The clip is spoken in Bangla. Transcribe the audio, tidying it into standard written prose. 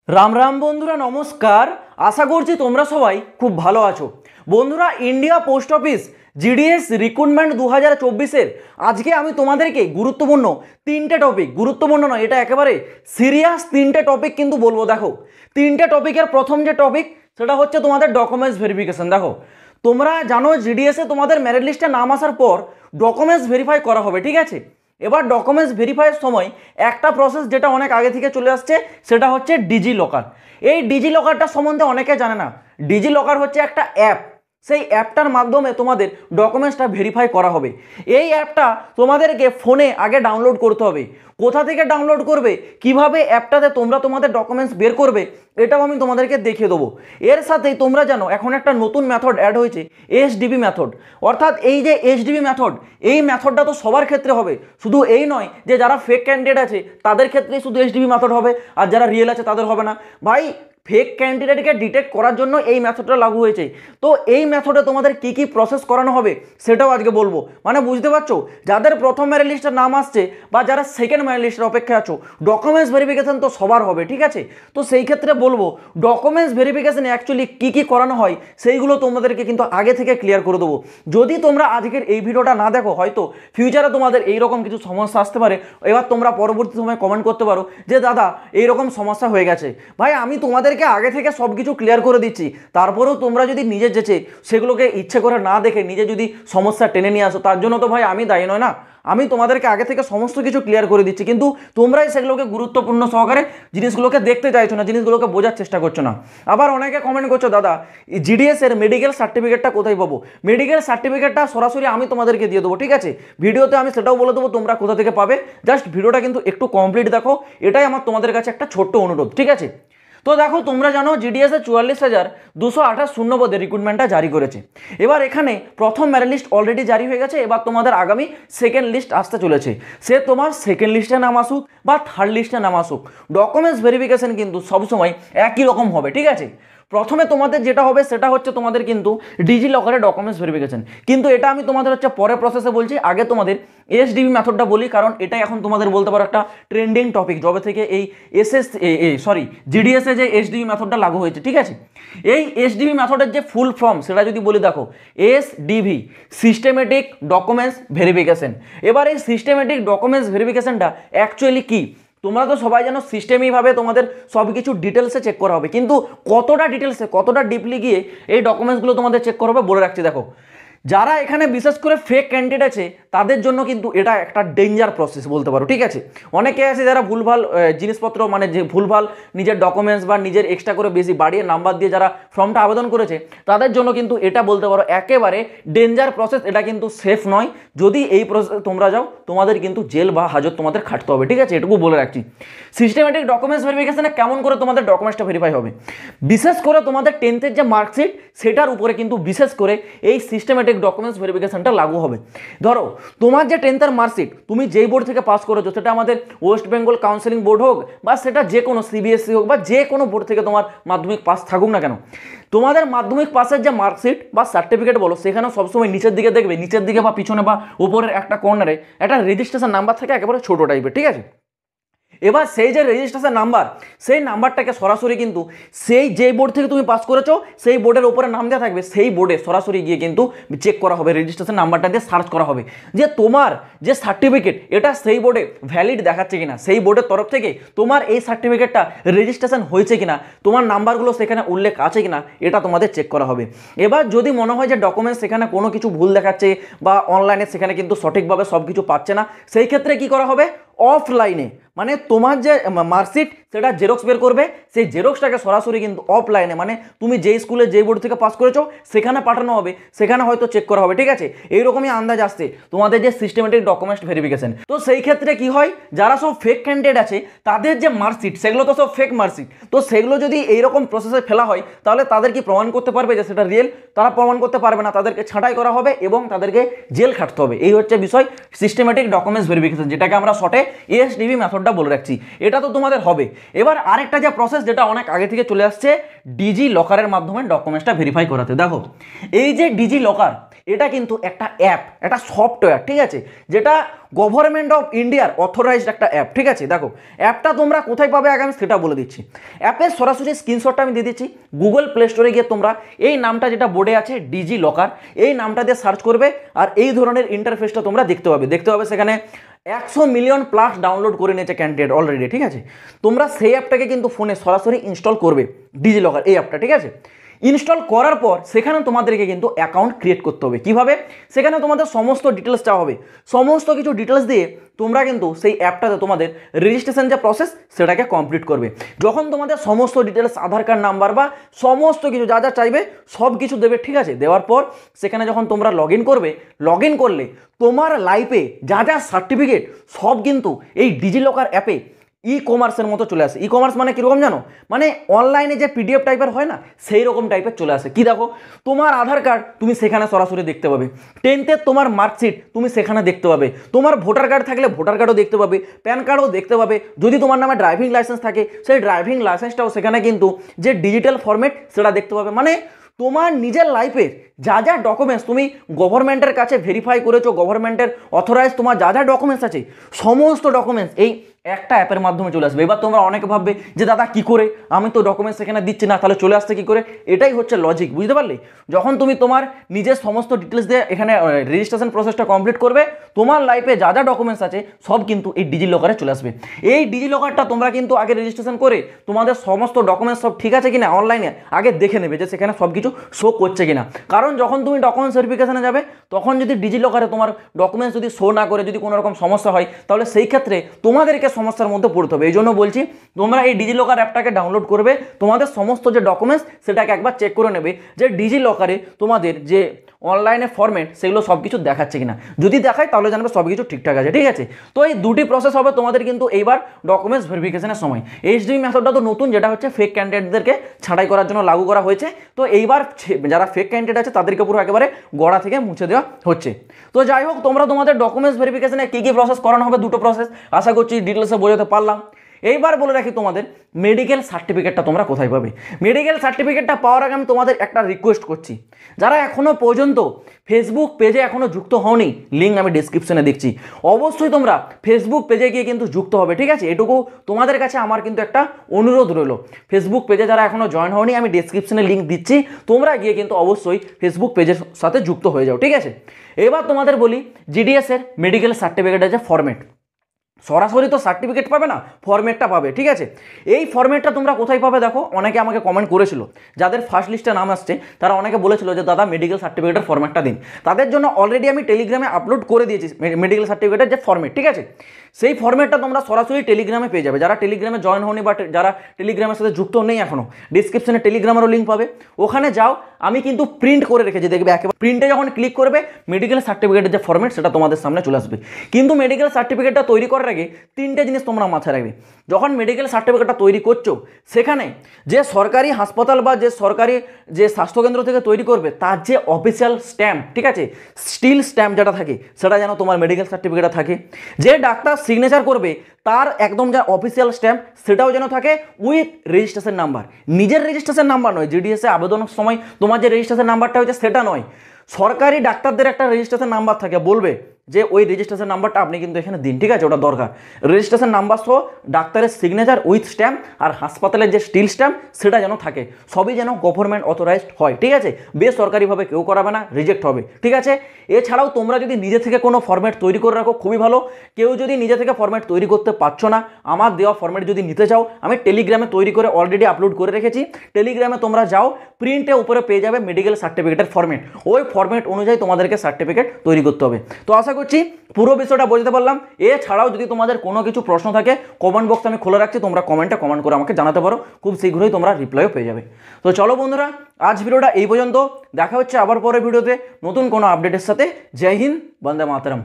রাম রাম বন্ধুরা, নমস্কার। আশা করছি তোমরা সবাই খুব ভালো আছো। বন্ধুরা, India post office GDS recruitment 2024-এর আজকে আমি তোমাদেরকে গুরুত্বপূর্ণ তিনটে টপিক, গুরুত্বপূর্ণ নয়, এটা একেবারে সিরিয়াস তিনটে টপিক কিন্তু বলবো। দেখো, তিনটে টপিকের প্রথম যে টপিক সেটা হচ্ছে তোমাদের ডকুমেন্টস ভেরিফিকেশন। দেখো, তোমরা জানো জিডিএসে তোমাদের মেরিট লিস্টে নাম আসার পর ডকুমেন্টস ভেরিফাই করা হবে, ঠিক আছে। এবার ডকুমেন্টস ভেরিফাইয়ের সময় একটা প্রসেস যেটা অনেক আগে থেকে চলে আসছে সেটা হচ্ছে ডিজি লকার। এই ডিজি লকারটা সম্বন্ধে অনেকে জানে না। ডিজি লকার হচ্ছে একটা অ্যাপ, সেই অ্যাপটার মাধ্যমে তোমাদের ডকুমেন্টসটা ভেরিফাই করা হবে। এই অ্যাপটা তোমাদেরকে ফোনে আগে ডাউনলোড করতে হবে। কোথা থেকে ডাউনলোড করবে, কিভাবে অ্যাপটাতে তোমরা তোমাদের ডকুমেন্টস বের করবে, এটাও আমি তোমাদেরকে দেখিয়ে দেবো। এর সাথেই তোমরা জানো এখন একটা নতুন মেথড অ্যাড হয়েছে, এসডিবি মেথড। অর্থাৎ এই যে এসডিবি মেথড, এই মেথডটা তো সবার ক্ষেত্রে হবে। শুধু এই নয় যে যারা ফেক ক্যান্ডিডেট আছে তাদের ক্ষেত্রেই শুধু এসডিবি মেথড হবে আর যারা রিয়েল আছে তাদের হবে না। ভাই, ফেক ক্যান্ডিডেটকে ডিটেক্ট করার জন্য এই মেথডটা লাগু হয়েছে। তো এই মেথডে তোমাদের কি কি প্রসেস করানো হবে সেটাও আজকে বলবো। মানে বুঝতে পারছো, যাদের প্রথম মেরিট লিস্টের নাম আসছে বা যারা সেকেন্ড মেরিট লিস্টের অপেক্ষায় আছো, ডকুমেন্টস ভেরিফিকেশন তো সবার হবে, ঠিক আছে। তো সেই ক্ষেত্রে বলবো ডকুমেন্টস ভেরিফিকেশনে অ্যাকচুয়ালি কি কি করানো হয় সেইগুলো তোমাদেরকে কিন্তু আগে থেকে ক্লিয়ার করে দেবো। যদি তোমরা আজকের এই ভিডিওটা না দেখো, হয়তো ফিউচারে তোমাদের এইরকম কিছু সমস্যা আসতে পারে। এবার তোমরা পরবর্তী সময় কমেন্ট করতে পারো যে দাদা এইরকম সমস্যা হয়ে গেছে। ভাই, আমি তোমাদেরকে আগে থেকে সব কিছু ক্লিয়ার করে দিচ্ছি, তারপরেও তোমরা যদি নিজে যেচে সেগুলোকে ইচ্ছে করে না দেখে নিজে যদি সমস্যা টেনে নিয়ে আসো, তার জন্য তো ভাই আমি দায়ী নয় না। আমি তোমাদেরকে আগে থেকে সমস্ত কিছু ক্লিয়ার করে দিচ্ছি, কিন্তু তোমরাই সেগুলোকে গুরুত্বপূর্ণ সহকারে জিনিসগুলোকে দেখতে চাইছো না, জিনিসগুলোকে বোঝার চেষ্টা করছো না। আবার অনেকে কমেন্ট করছো দাদা জিডিএস এর মেডিকেল সার্টিফিকেটটা কোথায় পাবো। মেডিকেল সার্টিফিকেটটা সরাসরি আমি তোমাদেরকে দিয়ে দেবো, ঠিক আছে। ভিডিওতে আমি সেটাও বলে দেবো তোমরা কোথা থেকে পাবে। জাস্ট ভিডিওটা কিন্তু একটু কমপ্লিট দেখো, এটাই আমার তোমাদের কাছে একটা ছোট্ট অনুরোধ, ঠিক আছে। তো দেখো, তোমরা জানো জিডিএস এ 44,228 শূন্যপদে রিক্রুটমেন্টটা জারি করেছে। এবার এখানে প্রথম মেরিট লিস্ট অলরেডি জারি হয়ে গেছে। এবার তোমাদের আগামী সেকেন্ড লিস্ট আসতে চলেছে। সে তোমার সেকেন্ড লিস্টে নাম আসুক বা থার্ড লিস্টে নাম আসুক, ডকুমেন্টস ভেরিফিকেশন কিন্তু সবসময় একই রকম হবে, ঠিক আছে। প্রথমে তোমাদের যেটা হবে সেটা হচ্ছে তোমাদের কিন্তু ডিজি লকারে ডকুমেন্টস ভেরিফিকেশন, কিন্তু এটা আমি তোমাদের হচ্ছে পরে প্রসেসে বলছি। আগে তোমাদের এসডিবি মেথডটা বলি, কারণ এটা এখন তোমাদের বলতে পারো একটা ট্রেন্ডিং টপিক যবে থেকে এই জিডিএসে যে এসডিবি মেথডটা লাগু হয়েছে, ঠিক আছে। এই এসডিবি মেথডের যে ফুল ফর্ম সেটা যদি বলি, দেখো এসডিভি সিস্টেমেটিক ডকুমেন্টস ভেরিফিকেশন। এবার এই সিস্টেমেটিক ডকুমেন্টস ভেরিফিকেশনটা অ্যাকচুয়ালি কি, তোমরা তো সবাই জানো সিস্টেমইভাবে তোমাদের সব কিছু ডিটেলসে চেক করা হবে, কিন্তু কতটা ডিটেলসে, কতটা ডিপলি গিয়ে এই ডকুমেন্টসগুলো তোমাদের চেক করা হবে বলে রাখছি। দেখো, যারা এখানে বিশেষ করে ফেক ক্যান্ডিডেট আছে তাদের জন্য কিন্তু এটা একটা ডেঞ্জার প্রসেস বলতে পারো, ঠিক আছে। অনেকে আছে যারা ভুলভাল জিনিসপত্র, মানে যে ভুলভাল নিজের ডকুমেন্টস বা নিজের এক্সট্রা করে বেশি বাড়িয়ে নাম্বার দিয়ে যারা ফর্মটা আবেদন করেছে, তাদের জন্য কিন্তু এটা বলতে পারো একেবারে ডেঞ্জার প্রসেস। এটা কিন্তু সেফ নয়। যদি এই প্রসেস তোমরা যাও, তোমাদের কিন্তু জেল বা হাজত তোমাদের খাটতে হবে, ঠিক আছে। এটুকু বলে রাখছি। সিস্টেমেটিক ডকুমেন্টস ভেরিফিকেশনে কেমন করে তোমাদের ডকুমেন্টসটা ভেরিফাই হবে, বিশেষ করে তোমাদের 10th-এর যে মার্কশিট সেটার উপরে কিন্তু বিশেষ করে এই সিস্টেমেটিক ডকুমেন্টস ভেরিফিকেশনটা লাগু হবে। ধরো, তোমার যে 10th-এর মার্কশিট তুমি যেই বোর্ড থেকে পাস করেছো, সেটা আমাদের ওয়েস্ট বেঙ্গল কাউন্সিলিং বোর্ড হোক বা সেটা যে কোনো সিবিএসসি হোক বা যে কোনো বোর্ড থেকে তোমার মাধ্যমিক পাস থাকুক না কেন, তোমাদের মাধ্যমিক পাসের যে মার্কশিট বা সার্টিফিকেট বলো, সেখানেও সবসময় নিচের দিকে দেখবে, নিচের দিকে বা পিছনে বা উপরের একটা কর্নারে একটা রেজিস্ট্রেশন নাম্বার থাকে, একেবারে ছোটো টাইপের, ঠিক আছে। এবার সেই যে রেজিস্ট্রেশন নাম্বার, সেই নাম্বারটাকে সরাসরি কিন্তু সেই যে বোর্ড থেকে তুমি পাস করেছো সেই বোর্ডের উপরে নাম দেওয়া থাকবে, সেই বোর্ডে সরাসরি গিয়ে কিন্তু চেক করা হবে, রেজিস্ট্রেশন নাম্বারটা দিয়ে সার্চ করা হবে যে তোমার যে সার্টিফিকেট এটা সেই বোর্ডে ভ্যালিড দেখাচ্ছে কিনা, সেই বোর্ডের তরফ থেকে তোমার এই সার্টিফিকেটটা রেজিস্ট্রেশন হয়েছে কিনা, তোমার নাম্বারগুলো সেখানে উল্লেখ আছে কিনা, এটা তোমাদের চেক করা হবে। এবার যদি মনে হয় যে ডকুমেন্টস সেখানে কোনো কিছু ভুল দেখাচ্ছে বা অনলাইনে সেখানে কিন্তু সঠিকভাবে সব কিছু পাচ্ছে না, সেই ক্ষেত্রে কি করা হবে, অফলাইনে মানে তোমার যে মার্কশিট সেটা জেরক্স বের করবে, সেই জেরক্সটাকে সরাসরি কিন্তু অফলাইনে মানে তুমি যেই স্কুলে যেই বোর্ড থেকে পাস করেছো সেখানে পাঠানো হবে, সেখানে হয়তো চেক করা হবে, ঠিক আছে। এইরকমই আন্দাজ আসছে তোমাদের যে সিস্টেমেটিক ডকুমেন্টস ভেরিফিকেশন। তো সেই ক্ষেত্রে কি হয়, যারা সব ফেক ক্যান্ডিডেট আছে তাদের যে মার্কশিট সেগুলো তো সব ফেক মার্কশিট, তো সেগুলো যদি এইরকম প্রসেসে ফেলা হয় তাহলে তাদের কি প্রমাণ করতে পারবে যে সেটা রিয়েল? তারা প্রমাণ করতে পারবে না, তাদেরকে ছাঁটাই করা হবে এবং তাদেরকে জেল খাটতে হবে। এই হচ্ছে বিষয় সিস্টেমেটিক ডকুমেন্টস ভেরিফিকেশন, যেটাকে আমরা শর্টে এসডিবি মেথডটা বলে রাখছি। এটা তো তোমাদের হবে। এবার আরেকটা যে প্রসেস যেটা অনেক আগে থেকে চলে আসছে, ডিজি লকারের মাধ্যমে ডকুমেন্টসটা ভেরিফাই করাতে। দেখো এই যে ডিজি লকার, এটা কিন্তু একটা অ্যাপ, একটা সফটওয়্যার, ঠিক আছে, যেটা গভর্নমেন্ট অফ ইন্ডিয়ার অথরাইজড একটা অ্যাপ, ঠিক আছে। দেখো অ্যাপটা তোমরা কোথায় পাবে আগে আমি সেটা বলে দিচ্ছি। অ্যাপের সরাসরি স্ক্রিনশটটা আমি দিয়ে দিচ্ছি। গুগল প্লে স্টোরে গিয়ে তোমরা এই নামটা যেটা বোর্ডে আছে ডিজি লকার, এই নামটা দিয়ে সার্চ করবে আর এই ধরনের ইন্টারফেসটা তোমরা দেখতে পাবে সেখানে 100 মিলিয়ন প্লাস ডাউনলোড করে নিয়েছে ক্যান্ডিডেট অলরেডি, ঠিক আছে। তোমরা সেই অ্যাপটাকে কিন্তু ফোনে সরাসরি ইনস্টল করবে, ডিজি লকার এই অ্যাপটা, ঠিক আছে। ইনস্টল করার পর সেখানে তোমাদেরকে কিন্তু অ্যাকাউন্ট ক্রিয়েট করতে হবে। কিভাবে? সেখানে তোমাদের সমস্ত ডিটেলস চাওয়া হবে, সমস্ত কিছু ডিটেলস দিয়ে তোমরা কিন্তু সেই অ্যাপটাতে তোমাদের রেজিস্ট্রেশন যে প্রসেস সেটাকে কমপ্লিট করবে। যখন তোমাদের সমস্ত ডিটেলস, আধার কার্ড নাম্বার বা সমস্ত কিছু যা যা চাইবে সব কিছু দেবে, ঠিক আছে। দেওয়ার পর সেখানে যখন তোমরা লগ ইন করবে, লগ ইন করলে তোমার লাইফে যা যা সার্টিফিকেট সব কিন্তু এই ডিজি লকার অ্যাপে ই কমার্সের মতো চলে আসে। ই কমার্স মানে কীরকম জানো? মানে অনলাইনে যে পিডিএফ টাইপের হয় না, সেই রকম টাইপের চলে আসে। কি দেখো, তোমার আধার কার্ড তুমি সেখানে সরাসরি দেখতে পাবে, 10th তোমার মার্কশিট তুমি সেখানে দেখতে পাবে, তোমার ভোটার কার্ড থাকলে ভোটার কার্ডও দেখতে পাবে, প্যান কার্ডও দেখতে পাবে, যদি তোমার নামে ড্রাইভিং লাইসেন্স থাকে সেই ড্রাইভিং লাইসেন্সটাও সেখানে কিন্তু যে ডিজিটাল ফরম্যাট সেটা দেখতে পাবে। মানে তোমার নিজের লাইফের যা যা ডকুমেন্টস তুমি গভর্নমেন্টের কাছে ভেরিফাই করেছো, গভর্নমেন্টের অথরাইজ তোমার যা যা ডকুমেন্টস আছে সমস্ত ডকুমেন্টস এই একটা অ্যাপের মাধ্যমে চলে আসবে। এবার তোমরা অনেকে ভাববে যে দাদা কি করে, আমি তো ডকুমেন্টস এখানে দিচ্ছি না, তাহলে চলে আসছে কি করে? এটাই হচ্ছে লজিক, বুঝতে পারলে? যখন তুমি তোমার নিজের সমস্ত ডিটেলস দিয়ে এখানে রেজিস্ট্রেশন প্রসেসটা কমপ্লিট করবে, তোমার লাইফে যা যা ডকুমেন্টস আছে সব কিন্তু এই ডিজি লকারে চলে আসবে। এই ডিজি লকারটা তোমরা কিন্তু আগে রেজিস্ট্রেশন করে তোমাদের সমস্ত ডকুমেন্টস সব ঠিক আছে কিনা অনলাইনে আগে দেখে নেবে যে সেখানে সব কিছু শো করছে কিনা। কারণ যখন তুমি ডকুমেন্টস ভেরিফিকেশনে যাবে তখন যদি ডিজি লকারে তোমার ডকুমেন্টস যদি শো না করে, যদি কোনো রকম সমস্যা হয়, তাহলে সেই ক্ষেত্রে তোমাদেরকে সমস্যার মধ্যে পড়তে হবে। এই জন্য বলছি তোমরা এই ডিজি লকার অ্যাপটাকে ডাউনলোড করবে, তোমাদের সমস্ত যে ডকুমেন্টস সেটাকে একবার চেক করে নেবে যে ডিজি লকারে তোমাদের যে অনলাইনে ফরম্যাট সেগুলো সব কিছু দেখাচ্ছে কিনা। যদি দেখায় তাহলে জানবে সব কিছু ঠিকঠাক আছে, ঠিক আছে। তো এই দুটি প্রসেস হবে তোমাদের কিন্তু এইবার ডকুমেন্টস ভেরিফিকেশনের সময়। এইচডিবি মেথডটা তো নতুন, যেটা হচ্ছে ফেক ক্যান্ডিডেটদেরকে ছাঁটাই করার জন্য লাগু করা হয়েছে। তো এইবার যারা ফেক ক্যান্ডিডেট আছে তাদেরকে পুরো একেবারে গোড়া থেকে মুছে দেওয়া হচ্ছে। তো যাই হোক, তোমরা তোমাদের ডকুমেন্টস ভেরিফিকেশনে কী কী প্রসেস করানো হবে, দুটো প্রসেস আশা করছি ডিটেলসে বোঝাতে পারলাম। এইবার বলে রাখি তোমাদের মেডিকেল সার্টিফিকেটটা তোমরা কোথায় পাবে। মেডিকেল সার্টিফিকেটটা পাওয়ার আগে আমি তোমাদের একটা রিকোয়েস্ট করছি, যারা এখনও পর্যন্ত ফেসবুক পেজে এখনও যুক্ত হওনি, লিঙ্ক আমি ডিসক্রিপশনে দিচ্ছি, অবশ্যই তোমরা ফেসবুক পেজে গিয়ে কিন্তু যুক্ত হবে, ঠিক আছে। এটুকু তোমাদের কাছে আমার কিন্তু একটা অনুরোধ রইল। ফেসবুক পেজে যারা এখনও জয়েন হওনি আমি ডিসক্রিপশনে লিঙ্ক দিচ্ছি, তোমরা গিয়ে কিন্তু অবশ্যই ফেসবুক পেজের সাথে যুক্ত হয়ে যাও, ঠিক আছে। এবার তোমাদের বলি জিডিএসের মেডিকেল সার্টিফিকেটের যে ফরম্যাট, সরাসরি তো সার্টিফিকেট পাবে না, ফরম্যাটটা পাবে, ঠিক আছে। এই ফরম্যাটটা তোমরা কোথায় পাবে দেখো, অনেকে আমাকে কমেন্ট করেছিল, যাদের ফার্স্ট লিস্টে নাম আসছে তারা অনেকে বলেছিল যে দাদা মেডিকেল সার্টিফিকেটের ফরম্যাটটা দিন। তাদের জন্য অলরেডি আমি টেলিগ্রামে আপলোড করে দিয়েছি মেডিকেল সার্টিফিকেটের যে ফরম্যাট, ঠিক আছে। সেই ফরম্যাটটা তোমরা সরাসরি টেলিগ্রামে পেয়ে যাবে। যারা টেলিগ্রামে জয়েন হওনি বা যারা টেলিগ্রামের সাথে যুক্ত নেই এখনও, ডিসক্রিপশনে টেলিগ্রামেরও লিঙ্ক পাবে, ওখানে যাও। আমি কিন্তু প্রিন্ট করে রেখেছি, দেখবে একেবারে প্রিন্টে যখন ক্লিক করবে মেডিকেল সার্টিফিকেটের যে ফরম্যাট সেটা তোমাদের সামনে চলে আসবে। কিন্তু মেডিকেল সার্টিফিকেটটা তৈরি করার আগে তিনটে জিনিস তোমরা মাথায় রাখবে। যখন মেডিকেল সার্টিফিকেটটা তৈরি করছো, সেখানে যে সরকারি হাসপাতাল বা যে সরকারি যে স্বাস্থ্যকেন্দ্র থেকে তৈরি করবে তার যে অফিসিয়াল স্ট্যাম্প, ঠিক আছে, স্টিল স্ট্যাম্প যেটা থাকে সেটা যেন তোমার মেডিকেল সার্টিফিকেটে থাকে। যে ডাক্তার সিগনেচার করবে তার একদম যা অফিসিয়াল স্ট্যাম্প সেটাও যেন থাকে উইথ রেজিস্ট্রেশন নাম্বার। নিজের রেজিস্ট্রেশন নাম্বার নয়, জিডিএসে আবেদনের সময় তোমার যে রেজিস্ট্রেশন নাম্বারটা হচ্ছে সেটা নয়, সরকারি ডাক্তারদের একটা রেজিস্ট্রেশন নাম্বার থাকে, বলবে যে ওই রেজিস্ট্রেশন নাম্বারটা আপনি কিন্তু এখানে দিন, ঠিক আছে, ওটা দরকার। রেজিস্ট্রেশন নাম্বার সহ ডাক্তারের সিগনেচার উইথ স্ট্যাম্প আর হাসপাতালের যে স্টিল স্ট্যাম্প সেটা যেন থাকে, সবই যেন গভর্নমেন্ট অথরাইজড হয়, ঠিক আছে। বেসরকারিভাবে কেউ করাবে না, রিজেক্ট হবে, ঠিক আছে। এছাড়াও তোমরা যদি নিজে থেকে কোনো ফরম্যাট তৈরি করে রাখো খুবই ভালো। কেউ যদি নিজে থেকে ফরম্যাট তৈরি করতে পারছো না, আমার দেওয়া ফরম্যাট যদি নিতে চাও আমি টেলিগ্রামে তৈরি করে অলরেডি আপলোড করে রেখেছি। টেলিগ্রামে তোমরা যাও, প্রিন্টে উপরে পেয়ে যাবে মেডিকেল সার্টিফিকেটের ফরম্যাট, ওই ফরম্যাট অনুযায়ী তোমাদেরকে সার্টিফিকেট তৈরি করতে হবে। তো আশা করছি পুরো বিষয়টা বুঝতে পারলাম। এছাড়াও যদি তোমাদের কোনো কিছু প্রশ্ন থাকে কমেন্ট বক্স আমি খোলা রাখছি, তোমরা কমেন্টে কমেন্ট করে আমাকে জানাতে পারো, খুব শীঘ্রই তোমরা রিপ্লাইও পেয়ে যাবে। তো চলো বন্ধুরা, আজ ভিডিওটা এই পর্যন্ত, দেখা হচ্ছে আবার পরে ভিডিওতে নতুন কোনো আপডেটের সাথে। জয় হিন্দ, বন্দে মাতরম।